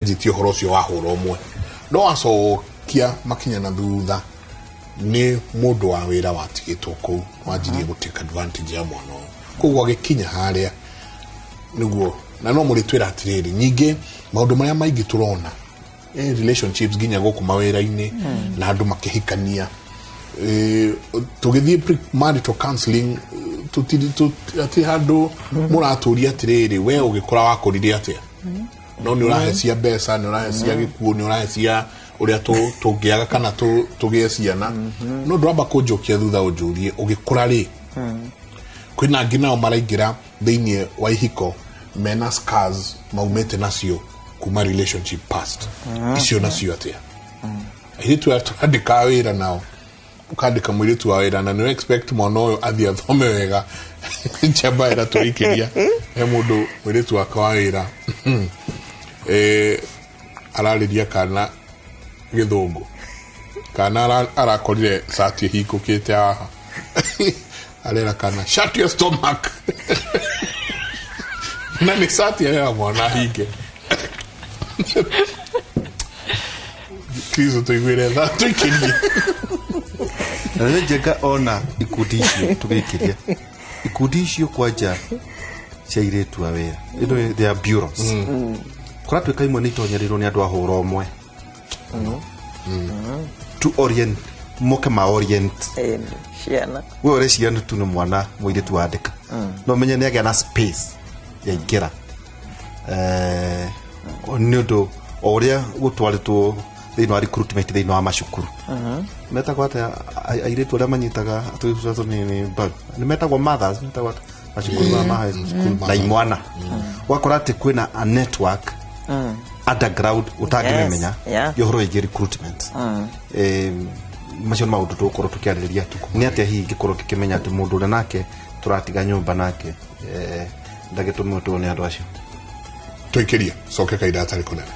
zitio horo cio wa horo mwe no acokia makinya na thutha ni mundu wa wira watigitwo ku wanjirie guteka advantage ya mwana koguo agikinya haria niguo na no muri twira atiriri nyingi maundu maria maingi turona relationships ginya goku mawira-ini na andu makihikania tugithie pre-marital counseling ati handu muraturia atiriri we ugikora wakorire atia no ni urahecia mbeca ni urahecia gikuo ni urahecia uria tungiaga kana tugie ciana no nduramba kunjokia thutha unjurie ugikura ri kwina ngina o maraingira theinie wa ihiko mena scars maumete nacio kuma relationship past icio nacio atia iritu atandika wira nao ukandika mwiritu wa wira na no expect mwana uyu athia thome wega chamba ira turikiria he mundu mwiritu wa wira arariria kana githungu kana arakorire sati hikukite haha arera kana shut your stomach na ni sati ya mwana hige Kristo tuigwire tha tuikirie na njega ona ikudishio tugikiria ikudishio kwaja chairetu awera ino they are bureaus kora tweka imwe ni tonyerirwo ni andu ahuro omwe to orient moke ma orient ciana we ore ciana tu no mwana muiretu wandika no menye ni agia na space ya igira onodo oria gutwaritwo thĩinĩ wa recruitment thĩinĩ wa macukuru metagwo atĩa airĩtu arĩa manyitaga atũicu ni metagwo mothers metagwo macukuru ma high school na imwana wakora atĩ kwĩna a network underground utangĩmenya yohoro ĩngĩ recruitment macio nĩ maũndũ tũgũkorwo tũkĩarĩrĩria tuku nĩ atĩa hihi ingĩkorwo ngĩkĩmenya atĩ mũndũ ũrĩa nake tũratiga nyũmba nake ndagĩtũmĩtwo nĩ andũ acio tũikĩria coke kaida atarĩ kũnene